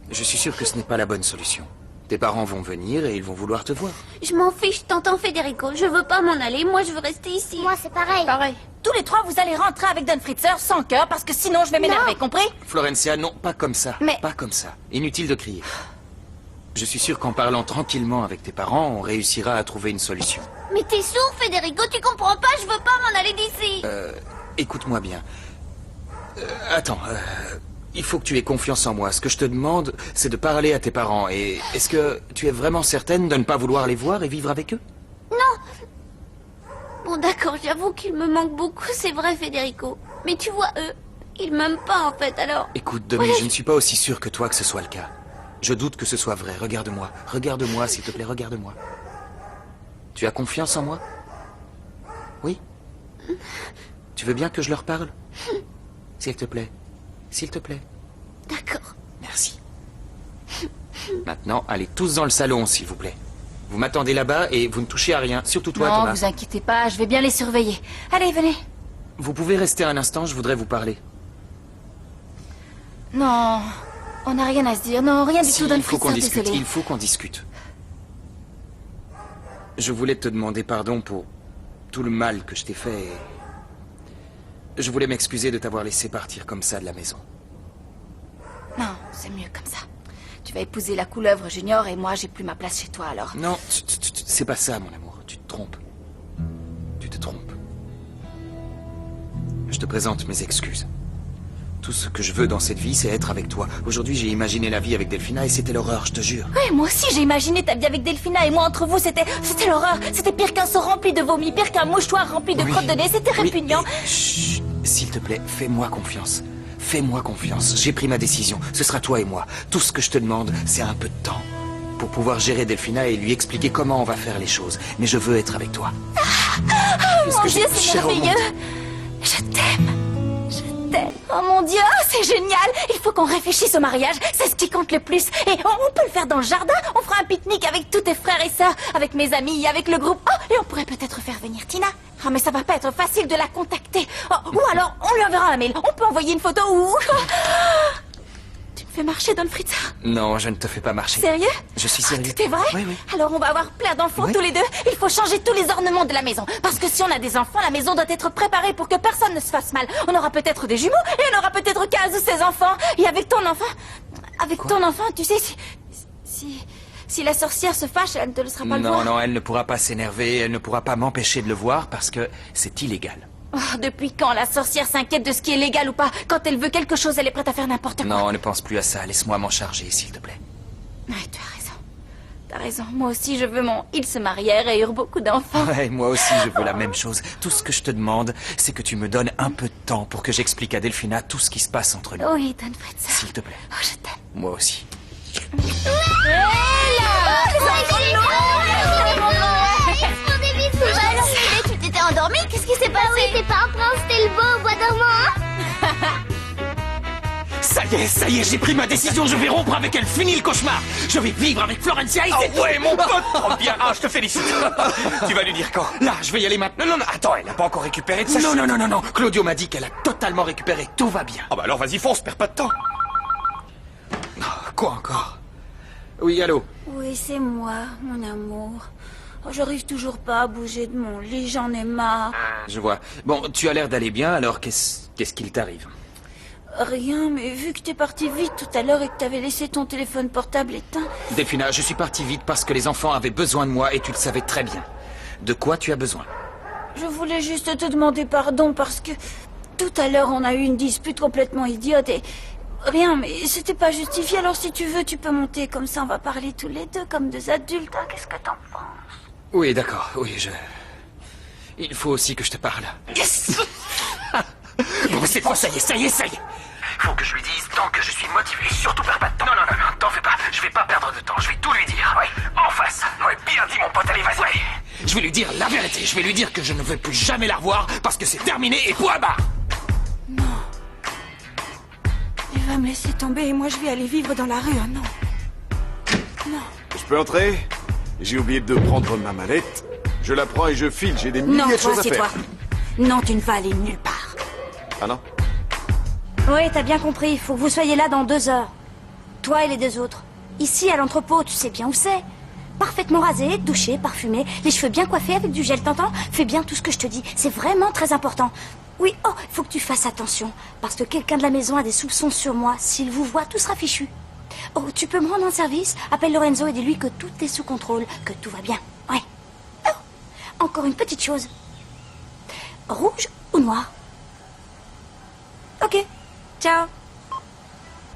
Je suis sûr que ce n'est pas la bonne solution. Tes parents vont venir et ils vont vouloir te voir. Je m'en fiche, t'entends, Federico. Je veux pas m'en aller, moi je veux rester ici. Moi, c'est pareil. Pareil. Tous les trois, vous allez rentrer avec Don Fritzer sans cœur, parce que sinon je vais m'énerver, compris? Florencia, non, pas comme ça. Mais... Pas comme ça. Inutile de crier. Je suis sûr qu'en parlant tranquillement avec tes parents, on réussira à trouver une solution. Mais t'es sourd, Federico, tu comprends pas, je veux pas m'en aller d'ici. Écoute-moi bien. Attends, il faut que tu aies confiance en moi. Ce que je te demande, c'est de parler à tes parents. Et est-ce que tu es vraiment certaine de ne pas vouloir les voir et vivre avec eux? Non. Bon, d'accord, j'avoue qu'il me manque beaucoup, c'est vrai, Federico. Mais tu vois, eux, ils m'aiment pas, en fait, alors... Écoute, Domi, je ne suis pas aussi sûr que toi que ce soit le cas. Je doute que ce soit vrai. Regarde-moi. Regarde-moi, s'il te plaît, regarde-moi. Tu as confiance en moi? Oui? Tu veux bien que je leur parle? S'il te plaît. S'il te plaît. D'accord. Merci. Maintenant, allez tous dans le salon, s'il vous plaît. Vous m'attendez là-bas et vous ne touchez à rien. Surtout toi, non, Thomas. Non, vous inquiétez pas, je vais bien les surveiller. Allez, venez. Vous pouvez rester un instant, je voudrais vous parler. Non, on n'a rien à se dire. Non, rien du tout, Don il faut qu'on Fritzer, discute. désolé. Il faut qu'on discute. Je voulais te demander pardon pour tout le mal que je t'ai fait. Je voulais m'excuser de t'avoir laissé partir comme ça de la maison. Non, c'est mieux comme ça. Tu vas épouser la couleuvre junior et moi j'ai plus ma place chez toi alors. Non, c'est pas ça, mon amour. Tu te trompes. Tu te trompes. Je te présente mes excuses. Tout ce que je veux dans cette vie, c'est être avec toi. Aujourd'hui, j'ai imaginé la vie avec Delphina et c'était l'horreur, je te jure. Oui, moi aussi j'ai imaginé ta vie avec Delphina et moi entre vous, c'était l'horreur. C'était pire qu'un seau rempli de vomi, pire qu'un mouchoir rempli de crottes de nez, c'était répugnant. Chut, s'il te plaît, fais-moi confiance. Fais-moi confiance. J'ai pris ma décision. Ce sera toi et moi. Tout ce que je te demande, c'est un peu de temps. Pour pouvoir gérer Delphina et lui expliquer comment on va faire les choses. Mais je veux être avec toi. Mon Dieu, c'est merveilleux. Je t'aime. Je t'aime. Oh mon Dieu, c'est génial. Il faut qu'on réfléchisse au mariage. C'est ce qui compte le plus. Et on peut le faire dans le jardin. On fera un pique-nique avec tous tes frères et sœurs, avec mes amis, avec le groupe. Oh, et on pourrait peut-être faire venir Tina. Ah, mais ça va pas être facile de la contacter. Oh, ou alors, on lui enverra un mail. On peut envoyer une photo ou... Tu me fais marcher dans le Fritza? Non, je ne te fais pas marcher. Sérieux? Je suis sérieux. Tout est vrai? Oui, oui. Alors on va avoir plein d'enfants tous les deux. Il faut changer tous les ornements de la maison. Parce que si on a des enfants, la maison doit être préparée pour que personne ne se fasse mal. On aura peut-être des jumeaux et on aura peut-être 15 ou 16 enfants. Et avec ton enfant... tu sais, si la sorcière se fâche, elle ne te laissera pas le voir. Non, elle ne pourra pas s'énerver. Elle ne pourra pas m'empêcher de le voir parce que c'est illégal. Oh, depuis quand la sorcière s'inquiète de ce qui est légal ou pas? Quand elle veut quelque chose, elle est prête à faire n'importe quoi. Non, ne pense plus à ça. Laisse-moi m'en charger, s'il te plaît. Ouais, tu as raison. T'as raison. Moi aussi, je veux ils se marièrent et eurent beaucoup d'enfants. Ouais, moi aussi, je veux la même chose. Tout ce que je te demande, c'est que tu me donnes un peu de temps pour que j'explique à Delphina tout ce qui se passe entre nous. Oui, Donfred, ça. S'il te plaît. Oh, je t'aime. Moi aussi. Tu t'étais endormie? Qu'est-ce qui s'est passé? Oui, t'es pas un prince, t'es le beau au bois dormant. Ça y est, j'ai pris ma décision, je vais rompre avec elle, fini le cauchemar. Je vais vivre avec Florencia et c'est... Ouais, mon pote. Oh, bien, je te félicite. Tu vas lui dire quand? Là, je vais y aller maintenant. Non, attends, elle n'a pas encore récupéré de sa... Non. Claudio m'a dit qu'elle a totalement récupéré, tout va bien. Ah bah alors vas-y, fonce, perds pas de temps. Quoi encore? Oui, allô? Oui, c'est moi, mon amour. Oh, j'arrive toujours pas à bouger de mon lit, j'en ai marre. Je vois. Bon, tu as l'air d'aller bien, alors qu'est-ce qu'il t'arrive? Rien, mais vu que t'es parti vite tout à l'heure et que t'avais laissé ton téléphone portable éteint... Delphina, je suis parti vite parce que les enfants avaient besoin de moi et tu le savais très bien. De quoi tu as besoin? Je voulais juste te demander pardon parce que... Tout à l'heure, on a eu une dispute complètement idiote et... Rien, mais c'était pas justifié, alors si tu veux, tu peux monter, comme ça on va parler tous les deux comme deux adultes, hein. Qu'est-ce que t'en penses? Oui, d'accord, oui, Il faut aussi que je te parle. Yes. Bon, cette fois, ça y est. Faut que je lui dise tant que je suis motivé, surtout perds pas de temps. Non, t'en fais pas, je vais pas perdre de temps, je vais tout lui dire. Ouais, en face. Ouais, bien dit, mon pote, allez, vas-y. Ouais. Je vais lui dire la vérité, je vais lui dire que je ne veux plus jamais la revoir parce que c'est terminé et point barre. Non. Il va me laisser tomber et moi je vais aller vivre dans la rue, hein, non. Non. Je peux entrer? J'ai oublié de prendre ma mallette. Je la prends et je file, j'ai des milliers de choses à faire. Non, toi. Non, tu ne vas aller nulle part. Ah non? Oui, t'as bien compris, il faut que vous soyez là dans 2 heures. Toi et les 2 autres. Ici, à l'entrepôt, tu sais bien où c'est. Parfaitement rasé, douché, parfumé, les cheveux bien coiffés avec du gel, t'entends? Fais bien tout ce que je te dis, c'est vraiment très important. Oui, oh, faut que tu fasses attention, parce que quelqu'un de la maison a des soupçons sur moi. S'il vous voit, tout sera fichu. Oh, tu peux me rendre un service? Appelle Lorenzo et dis-lui que tout est sous contrôle, que tout va bien. Ouais. Oh, encore une petite chose. Rouge ou noir? Ok, ciao.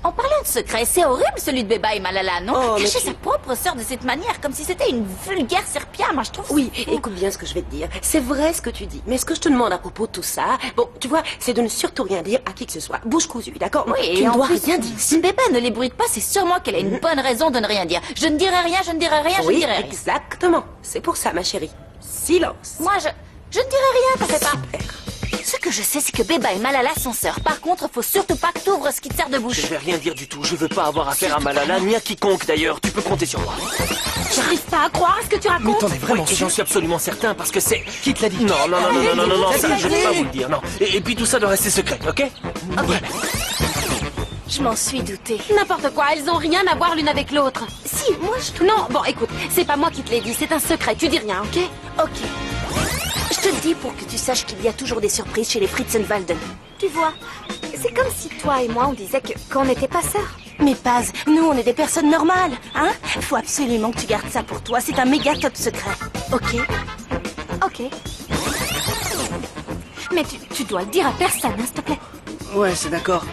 En parlant de secret, c'est horrible celui de Beba et Malala, non? Oh, Cacher sa propre sœur de cette manière, comme si c'était une vulgaire serpillère, moi je trouve... Oui, écoute bien ce que je vais te dire. C'est vrai ce que tu dis. Mais ce que je te demande à propos de tout ça, bon, tu vois, c'est de ne surtout rien dire à qui que ce soit. Bouche cousue, d'accord? Oui, tu et ne en dois plus, rien dire. si Beba ne l'ébruite pas, c'est sûrement qu'elle a une bonne raison de ne rien dire. Je ne dirai rien, je ne dirai rien, je ne Oui, dirai rien. exactement. C'est pour ça, ma chérie. Silence. Moi, je ne dirai rien, t'en fais pas. Ce que je sais, c'est que Beba et Malala sont sœurs. Par contre, faut surtout pas que t'ouvres ce qui te sert de bouche. Je vais rien dire du tout. Je veux pas avoir affaire à Malala, ni à quiconque d'ailleurs. Tu peux compter sur moi. J'arrive pas à croire ce que tu racontes. Mais t'en es vraiment sûr? J'en suis absolument certain parce que c'est... Qui te l'a dit? Non, ça, je vais pas vous le dire, non. Et puis tout ça doit rester secret, ok? Ok. Je m'en suis doutée. N'importe quoi, elles ont rien à voir l'une avec l'autre. Si, moi je... Non, bon, écoute, c'est pas moi qui te l'ai dit, c'est un secret, tu dis rien, ok? Ok. Je te le dis pour que tu saches qu'il y a toujours des surprises chez les Fritzenwalden. Tu vois, c'est comme si toi et moi on disait qu'on n'était pas sœurs. Mais Paz, nous on est des personnes normales, hein? Faut absolument que tu gardes ça pour toi, c'est un méga top secret. Ok? Ok. Mais tu dois le dire à personne, hein, s'il te plaît. Ouais, c'est d'accord.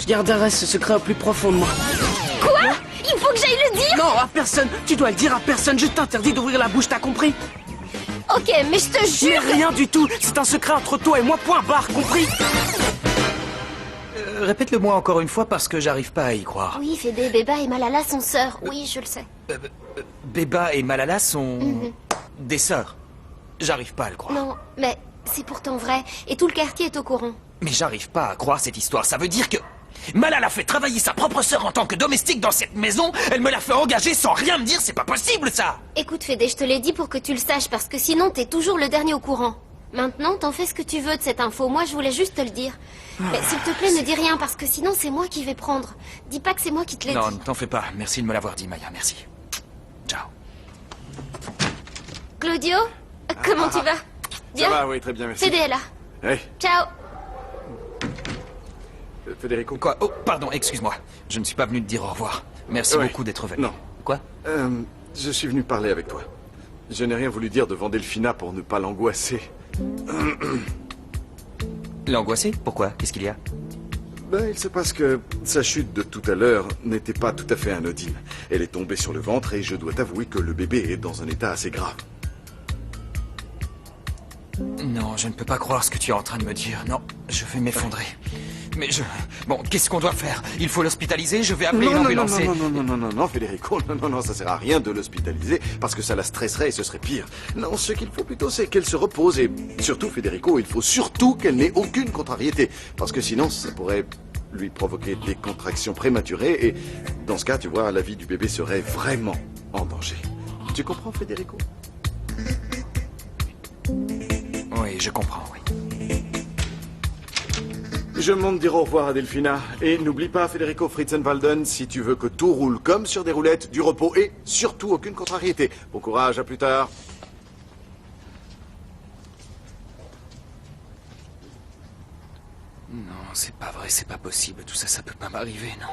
Je garderai ce secret au plus profond de moi. Quoi? Il faut que j'aille le dire? Non, à personne. Tu dois le dire à personne. Je t'interdis d'ouvrir la bouche, t'as compris? Ok, mais je te jure... Mais rien du tout. C'est un secret entre toi et moi, point barre, compris? Répète-le-moi encore une fois parce que j'arrive pas à y croire. Oui, Fédé, Beba et Malala sont sœurs. Oui, je le sais. Beba et Malala sont... des sœurs. J'arrive pas à le croire. Non, mais c'est pourtant vrai. Et tout le quartier est au courant. Mais j'arrive pas à croire cette histoire. Ça veut dire que... Malal a fait travailler sa propre sœur en tant que domestique dans cette maison. Elle me l'a fait engager sans rien me dire. C'est pas possible, ça. Écoute, Fédé, je te l'ai dit pour que tu le saches, parce que sinon t'es toujours le dernier au courant. Maintenant, t'en fais ce que tu veux de cette info. Moi, je voulais juste te le dire. Mais s'il te plaît, ne dis rien, parce que sinon c'est moi qui vais prendre. Dis pas que c'est moi qui te l'ai dit. Non, ne t'en fais pas. Merci de me l'avoir dit, Maya. Merci. Ciao. Claudio, comment tu vas? Bien? Ça va, oui, très bien, merci. Fédé est là. Oui. Ciao. Federico. Quoi? Oh, pardon, excuse-moi. Je ne suis pas venu te dire au revoir. Merci beaucoup d'être venu. Non. Quoi? Je suis venu parler avec toi. Je n'ai rien voulu dire devant Delphina pour ne pas l'angoisser. L'angoisser? Pourquoi? Qu'est-ce qu'il y a? Ben, il se passe que sa chute de tout à l'heure n'était pas tout à fait anodine. Elle est tombée sur le ventre et je dois t'avouer que le bébé est dans un état assez grave. Non, je ne peux pas croire ce que tu es en train de me dire. Non, je vais m'effondrer. Mais je... Bon, qu'est-ce qu'on doit faire? Il faut l'hospitaliser? Je vais appeler une ambulance. Non, Federico, non, ça sert à rien de l'hospitaliser parce que ça la stresserait et ce serait pire. Non, ce qu'il faut plutôt, c'est qu'elle se repose et surtout, Federico, il faut surtout qu'elle n'ait aucune contrariété parce que sinon, ça pourrait lui provoquer des contractions prématurées et dans ce cas, tu vois, la vie du bébé serait vraiment en danger. Tu comprends, Federico? Oui, je comprends, oui. Je monte dire au revoir à Delphina. Et n'oublie pas, Federico Fritzenwalden, si tu veux que tout roule comme sur des roulettes, du repos et surtout aucune contrariété. Bon courage, à plus tard. Non, c'est pas vrai, c'est pas possible. Tout ça, ça peut pas m'arriver, non.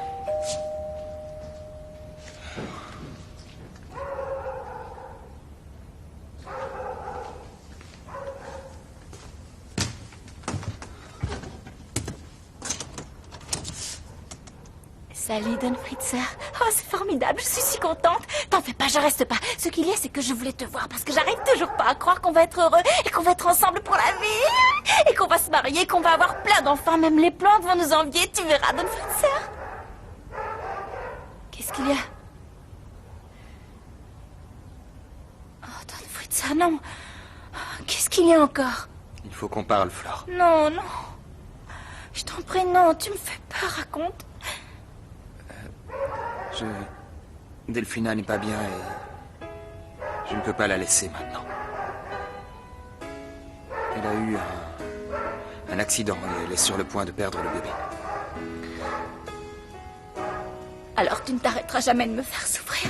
Salut, Don Fritzer. Oh, c'est formidable, je suis si contente. T'en fais pas, je reste pas. Ce qu'il y a, c'est que je voulais te voir parce que j'arrive toujours pas à croire qu'on va être heureux et qu'on va être ensemble pour la vie. Et qu'on va se marier, qu'on va avoir plein d'enfants. Même les plantes vont nous envier, tu verras, Don Fritzer. Qu'est-ce qu'il y a? Oh, Don Fritzer, non. Qu'est-ce qu'il y a encore? Il faut qu'on parle, Flore. Non, non. Je t'en prie, non, tu me fais peur, raconte. Delphina n'est pas bien et... Je ne peux pas la laisser maintenant. Elle a eu un accident et elle est sur le point de perdre le bébé. Alors tu ne t'arrêteras jamais de me faire souffrir.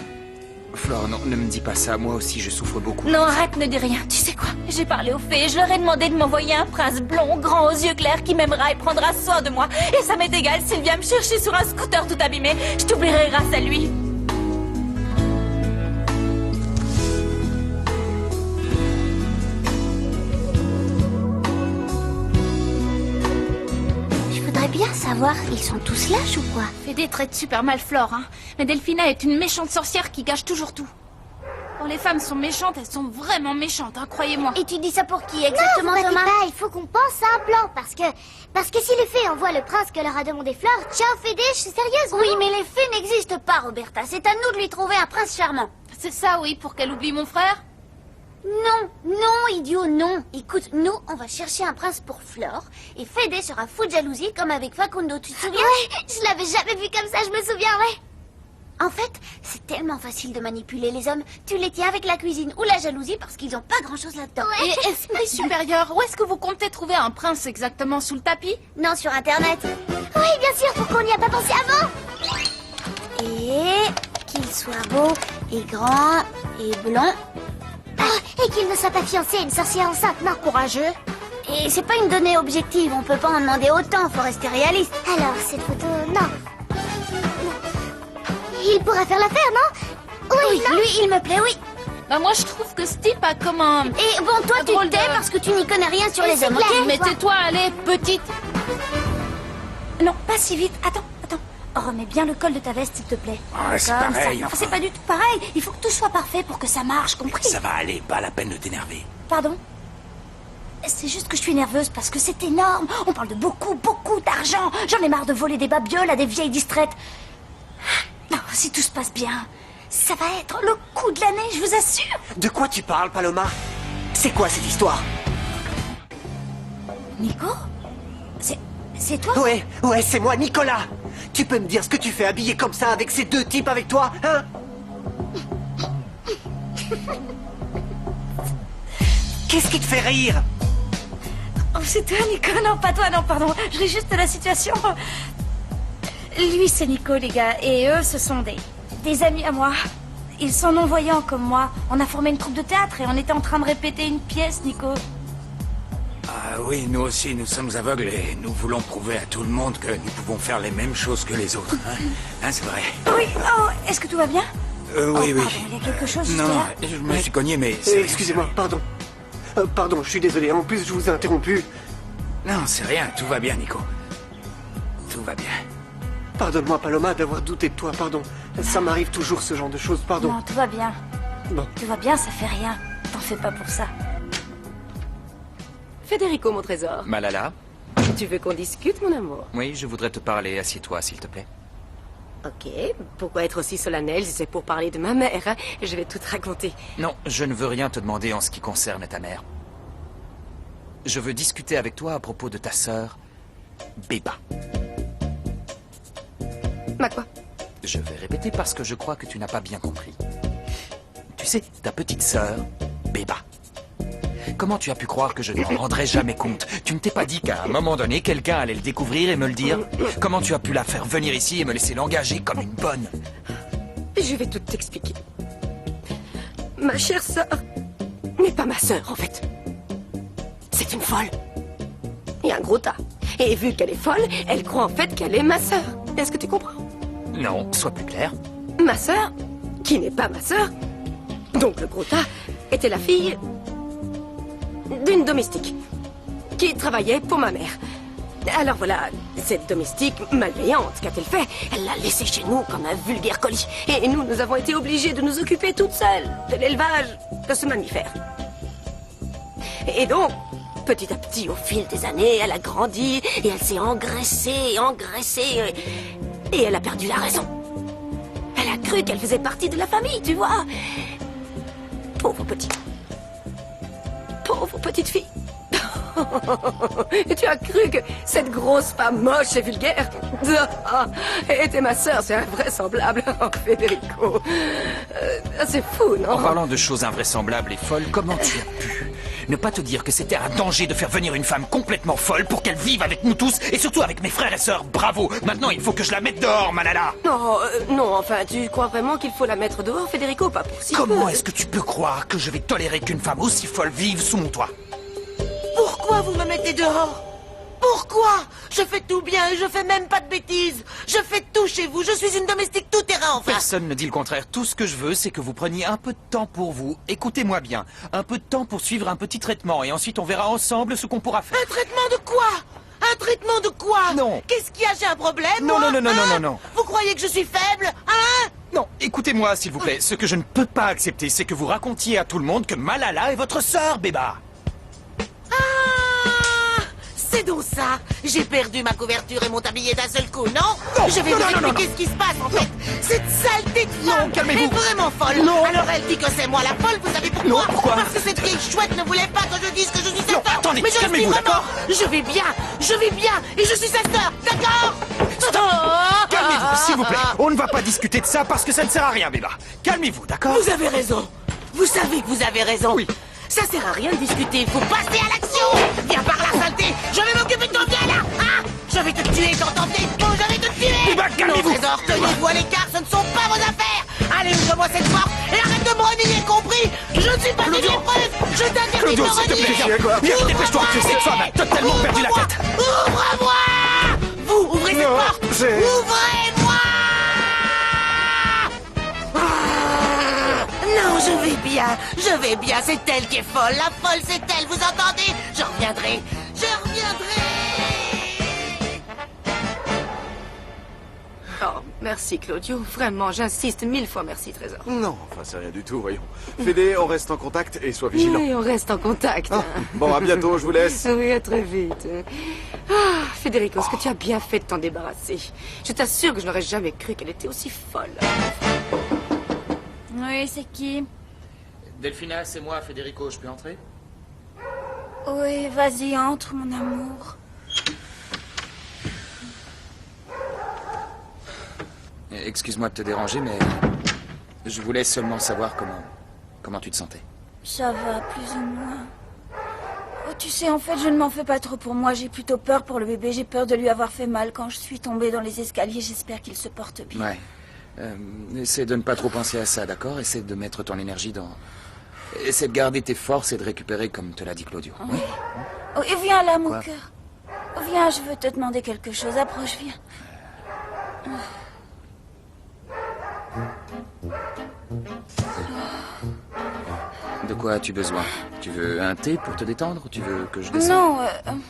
Flore, non, ne me dis pas ça. Moi aussi, je souffre beaucoup. Non, arrête, ne dis rien. Tu sais quoi? J'ai parlé aux fées et je leur ai demandé de m'envoyer un prince blond, grand, aux yeux clairs, qui m'aimera et prendra soin de moi. Et ça m'est égal s'il vient me chercher sur un scooter tout abîmé. Je t'oublierai grâce à lui. Bien savoir, ils sont tous lâches ou quoi? Fédé traite super mal Flore, hein. Mais Delphina est une méchante sorcière qui gâche toujours tout. Quand les femmes sont méchantes, elles sont vraiment méchantes, hein, croyez-moi. Et tu dis ça pour qui exactement, non, Thomas? Pas, il faut qu'on pense à un plan, parce que si les fées envoient le prince que leur a demandé Flore, ciao Fédé, je suis sérieuse. Oui, mais les fées n'existent pas, Roberta. C'est à nous de lui trouver un prince charmant. C'est ça, oui, pour qu'elle oublie mon frère? Non, idiot, non. Écoute, nous, on va chercher un prince pour Flore, et Fédé sera fou de jalousie comme avec Facundo, tu te souviens? Ouais, je l'avais jamais vu comme ça, je me souviens, ouais. En fait, c'est tellement facile de manipuler les hommes. Tu les tiens avec la cuisine ou la jalousie parce qu'ils ont pas grand-chose là-dedans. Ouais. Et esprit supérieur, où est-ce que vous comptez trouver un prince exactement? Sous le tapis? Non, sur Internet. Oui, bien sûr, pourquoi on n'y a pas pensé avant? Et qu'il soit beau et grand et blond. Oh, et qu'il ne soit pas fiancé à une sorcière enceinte, non. Courageux. Et c'est pas une donnée objective, on peut pas en demander autant, faut rester réaliste. Alors, cette photo, non. Il pourra faire l'affaire, non? Oui, non. Lui, il me plaît, oui. Bah moi, je trouve que ce type a comme un... Et bon, toi, tu te tais parce que tu n'y connais rien sur les hommes, ok? Mais tais-toi, allez, petite. Non, pas si vite. Attends. Remets bien le col de ta veste, s'il te plaît. Ouais, c'est Comme pareil, ça. enfin. C'est pas du tout pareil. Il faut que tout soit parfait pour que ça marche, compris? Ça va aller, pas la peine de t'énerver. Pardon? C'est juste que je suis nerveuse parce que c'est énorme. On parle de beaucoup d'argent. J'en ai marre de voler des babioles à des vieilles distraites. Non, si tout se passe bien, ça va être le coup de l'année, je vous assure. De quoi tu parles, Paloma? C'est quoi cette histoire? Nico? C'est toi? Ouais, c'est moi, Nicolas. Tu peux me dire ce que tu fais habillé comme ça avec ces deux types avec toi, hein? Qu'est-ce qui te fait rire? Oh, c'est toi, Nico? Non, pas toi, non, pardon. Je ris juste de la situation. Lui, c'est Nico, les gars. Et eux, ce sont des amis à moi. Ils sont non-voyants comme moi. On a formé une troupe de théâtre et on était en train de répéter une pièce, Nico. Ah oui, nous aussi, nous sommes aveugles et nous voulons prouver à tout le monde que nous pouvons faire les mêmes choses que les autres. Hein, c'est vrai. Oui, oh, est-ce que tout va bien? Oui, oui. Pardon, il y a quelque chose juste Non, là? je me suis cogné, mais... Excusez-moi, pardon. Pardon, je suis désolé. En plus, je vous ai interrompu. Non, c'est rien. Tout va bien, Nico. Tout va bien. Pardonne-moi, Paloma, d'avoir douté de toi, pardon. Ça m'arrive toujours, ce genre de choses, pardon. Non, tout va bien. Bon. Tout va bien, ça fait rien. T'en fais pas pour ça. Federico, mon trésor. Malala? Tu veux qu'on discute, mon amour? Oui, je voudrais te parler. Assieds-toi, s'il te plaît. Ok, pourquoi être aussi solennel si c'est pour parler de ma mère, hein? Je vais tout te raconter. Non, je ne veux rien te demander en ce qui concerne ta mère. Je veux discuter avec toi à propos de ta sœur, Béba. Ma quoi? Je vais répéter parce que je crois que tu n'as pas bien compris. Tu sais, ta petite sœur, Béba. Comment tu as pu croire que je ne m'en rendrais jamais compte? Tu ne t'es pas dit qu'à un moment donné, quelqu'un allait le découvrir et me le dire? Comment tu as pu la faire venir ici et me laisser l'engager comme une bonne? Je vais tout t'expliquer. Ma chère sœur n'est pas ma sœur, en fait. C'est une folle. Et un gros tas. Et vu qu'elle est folle, elle croit en fait qu'elle est ma sœur. Est-ce que tu comprends? Non, sois plus clair. Ma sœur, qui n'est pas ma sœur, donc le gros tas, était la fille d'une domestique qui travaillait pour ma mère. Alors voilà, cette domestique malveillante, qu'a-t-elle fait? Elle l'a laissée chez nous comme un vulgaire colis. Et nous avons été obligés de nous occuper toutes seules de l'élevage de ce mammifère. Et donc, petit à petit, au fil des années, elle a grandi et elle s'est engraissée, et elle a perdu la raison. Elle a cru qu'elle faisait partie de la famille, tu vois. Pauvre petite fille. Et tu as cru que cette grosse femme moche et vulgaire était ma sœur, c'est invraisemblable. Oh, Federico. C'est fou, non? En parlant de choses invraisemblables et folles, comment tu as pu ne pas te dire que c'était un danger de faire venir une femme complètement folle pour qu'elle vive avec nous tous, et surtout avec mes frères et sœurs? Bravo! Maintenant, il faut que je la mette dehors, Malala! Non, non, enfin, tu crois vraiment qu'il faut la mettre dehors, Federico? Pas pour si peu. Comment est-ce que tu peux croire que je vais tolérer qu'une femme aussi folle vive sous mon toit? Pourquoi vous me mettez dehors? Pourquoi? Je fais tout bien et je fais même pas de bêtises. Je fais tout chez vous. Je suis une domestique tout-terrain, enfin. Personne ne dit le contraire. Tout ce que je veux, c'est que vous preniez un peu de temps pour vous. Écoutez-moi bien. Un peu de temps pour suivre un petit traitement. Et ensuite, on verra ensemble ce qu'on pourra faire. Un traitement de quoi? Un traitement de quoi? Non. Qu'est-ce qu'il y a? J'ai un problème, Non, moi, non, non, non, hein? non, non, non. Vous croyez que je suis faible, hein? Non, écoutez-moi, s'il vous plaît. Ce que je ne peux pas accepter, c'est que vous racontiez à tout le monde que Malala est votre sœur, Béba. C'est donc ça. J'ai perdu ma couverture et mon tablier d'un seul coup, non? Je vais vous expliquer ce qui se passe, en fait. Cette saleté de femme est vraiment folle. Non. Alors elle dit que c'est moi la folle, vous savez pourquoi? Non, pourquoi? Parce que cette vieille chouette ne voulait pas que je dise que je suis sa sœur. Attendez, mais je le suis calmez-vous, vraiment. d'accord? Je vais bien, et je suis sa sœur, d'accord? Calmez-vous, s'il vous plaît. On ne va pas discuter de ça parce que ça ne sert à rien, Béba. Calmez-vous, d'accord? Vous avez raison. Vous savez que vous avez raison. Oui. Ça sert à rien de discuter, il faut passer à l'action. Viens par là, saleté. Je vais m'occuper de ton viens là. Hein? Je vais te tuer quand t'en fais. Bon, je vais te tuer. Eh ben, calmez-vous. Non, trésor, tenez-vous à l'écart, ce ne sont pas vos affaires. Allez, ouvre-moi cette porte et arrête de me renier, compris? Je ne suis pas une épreuve. Je t'interdis de Claudio, me s'il te renier. plaît, viens, dépêche-toi, que cette femme a totalement perdu la tête. Ouvre-moi. Vous, ouvrez cette porte. Ouvrez-moi. Non, je vais bien, c'est elle qui est folle, la folle c'est elle, vous entendez? Je reviendrai. Oh, merci, Claudio. Vraiment, j'insiste 1000 fois merci, trésor. Non, enfin c'est rien du tout, voyons. Fédé, on reste en contact et sois vigilant. Oui, on reste en contact. Ah, bon, à bientôt, je vous laisse. Oui, à très vite. Ah, Federico, est-ce que tu as bien fait de t'en débarrasser? Je t'assure que je n'aurais jamais cru qu'elle était aussi folle. Oui, c'est qui? Delphina, c'est moi, Federico, je peux entrer? Oui, vas-y, entre, mon amour. Excuse-moi de te déranger, mais je voulais seulement savoir comment tu te sentais. Ça va, plus ou moins. Oh, tu sais, en fait, je ne m'en fais pas trop pour moi. J'ai plutôt peur pour le bébé. J'ai peur de lui avoir fait mal quand je suis tombée dans les escaliers. J'espère qu'il se porte bien. Ouais. Essaie de ne pas trop penser à ça, d'accord? Essaie de mettre ton énergie dans... Essaie de garder tes forces et de récupérer comme te l'a dit Claudio. Oui. Oh, et viens là, mon Quoi? cœur. Oh, viens, je veux te demander quelque chose. Approche, viens. De quoi as-tu besoin? Tu veux un thé pour te détendre ou tu veux que je descende? Non,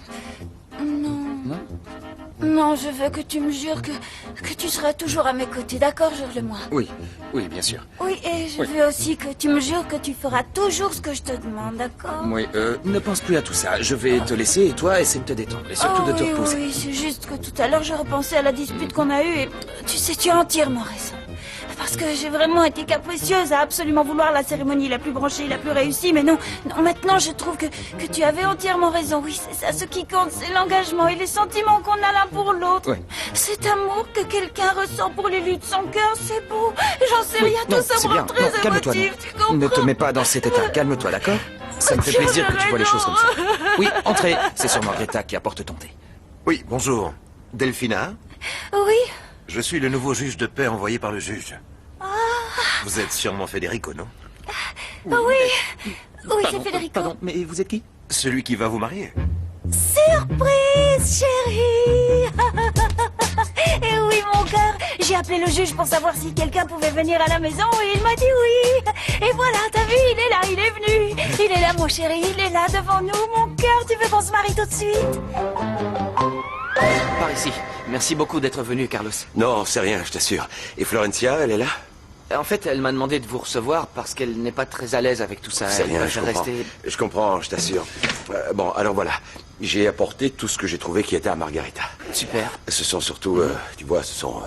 non. Non? Non, je veux que tu me jures que tu seras toujours à mes côtés, d'accord? Jure-le-moi. Oui, oui, bien sûr. Oui, et je Oui. veux aussi que tu me jures que tu feras toujours ce que je te demande, d'accord? Oui, ne pense plus à tout ça. Je vais te laisser et toi, essaie de te détendre et surtout Oh, de te oui, reposer. Oui, c'est juste que tout à l'heure, je repensais à la dispute qu'on a eue et tu sais, tu as entièrement raison. Parce que j'ai vraiment été capricieuse à absolument vouloir la cérémonie la plus branchée, la plus réussie, mais non, maintenant je trouve que tu avais entièrement raison. Oui, c'est ça, ce qui compte, c'est l'engagement et les sentiments qu'on a l'un pour l'autre. Oui. Cet amour que quelqu'un ressent pour l'élu de son cœur, c'est beau. J'en sais Oui, rien, non, tout ça c'est me bien. rend très Non, calme-toi, émotive, non. tu comprends? Ne te mets pas dans cet état. Calme-toi, d'accord? Ça me fait Tu as plaisir que tu vois les choses comme ça. raison. Oui, entrez. C'est sûrement Greta qui apporte ton thé. Oui, bonjour. Delphina? Oui. Je suis le nouveau juge de paix envoyé par le juge. Vous êtes sûrement Federico, non? Oui. Oui, c'est Federico. Pardon, mais vous êtes qui? Celui qui va vous marier. Surprise, chérie. Et oui, mon cœur, j'ai appelé le juge pour savoir si quelqu'un pouvait venir à la maison et il m'a dit oui. Et voilà, t'as vu, il est là, il est venu. Il est là, mon chéri, il est là devant nous, mon cœur. Tu veux qu'on se marie tout de suite? Par ici. Merci beaucoup d'être venu, Carlos. Non, c'est rien, je t'assure. Et Florencia, elle est là? En fait, elle m'a demandé de vous recevoir parce qu'elle n'est pas très à l'aise avec tout ça. C'est Elle rien, je préfère comprends. rester... Je comprends, je t'assure. Bon, alors voilà. J'ai apporté tout ce que j'ai trouvé qui était à Margarita. Super. Ce sont surtout, tu vois, ce sont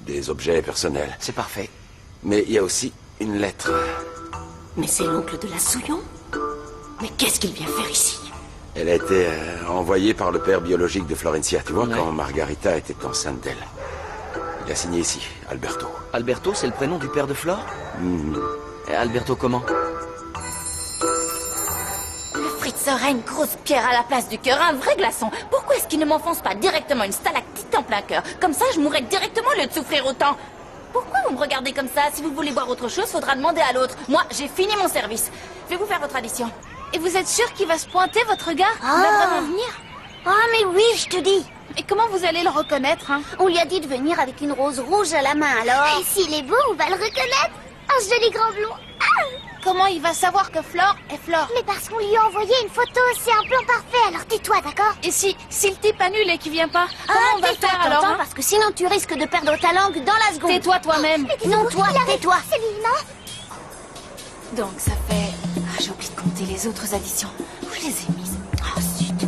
des objets personnels. C'est parfait. Mais il y a aussi une lettre. Mais c'est l'oncle de la Souillon? Mais qu'est-ce qu'il vient faire ici? Elle a été envoyée par le père biologique de Florencia, tu vois, Ouais. quand Margarita était enceinte d'elle. Il a signé ici, Alberto. Alberto, c'est le prénom du père de Flore? Mhm. Et Alberto comment? Le Fritz aurait une grosse pierre à la place du cœur, un vrai glaçon. Pourquoi est-ce qu'il ne m'enfonce pas directement une stalactite en plein cœur? Comme ça, je mourrais directement au lieu de souffrir autant. Pourquoi vous me regardez comme ça? Si vous voulez boire autre chose, faudra demander à l'autre. Moi, j'ai fini mon service. Je vais vous faire votre addition. Et vous êtes sûr qu'il va se pointer, votre gars? Il va vraiment venir? Ah, mais oui, je te dis. Et comment vous allez le reconnaître, hein? On lui a dit de venir avec une rose rouge à la main, alors. Et s'il est beau, on va le reconnaître. Un joli grand blond. Ah! Comment il va savoir que Flore est Flore? Mais parce qu'on lui a envoyé une photo, c'est un plan parfait, alors tais-toi, d'accord? Et si le type annule et qu'il vient pas, comment on va tais-toi, faire alors, t'entends, hein? parce que sinon tu risques de perdre ta langue dans la seconde. Tais-toi toi-même. Mais non, toi, tais-toi. C'est lui, non? Donc ça fait... Ah, j'ai oublié de compter les autres additions. Où je les ai mises? Oh, zut.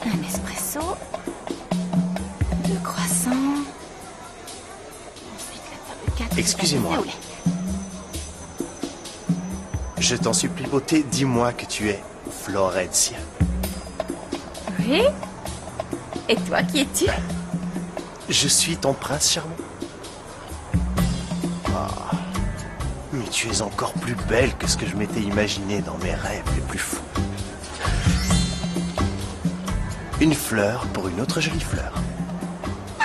Un espresso. 2 croissants. Ensuite, la table 4. Excusez-moi. Je t'en supplie, beauté, dis-moi que tu es Florencia. Oui? Et toi, qui es-tu? Je suis ton prince charmant. Ah, mais tu es encore plus belle que ce que je m'étais imaginé dans mes rêves les plus fous. Une fleur pour une autre jolie fleur. Ah,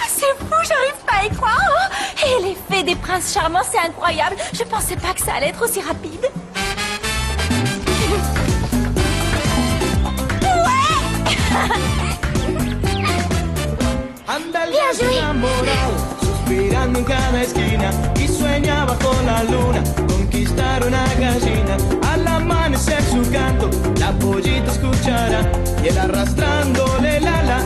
c'est fou, j'arrive pas à y croire. Et l'effet des princes charmants, c'est incroyable. Je pensais pas que ça allait être aussi rapide. Andale enamorado, suspirando en cada esquina y sueñaba con la luna, conquistar una gallina. Al amanecer su canto, la pollita escuchará y él arrastrándole el ala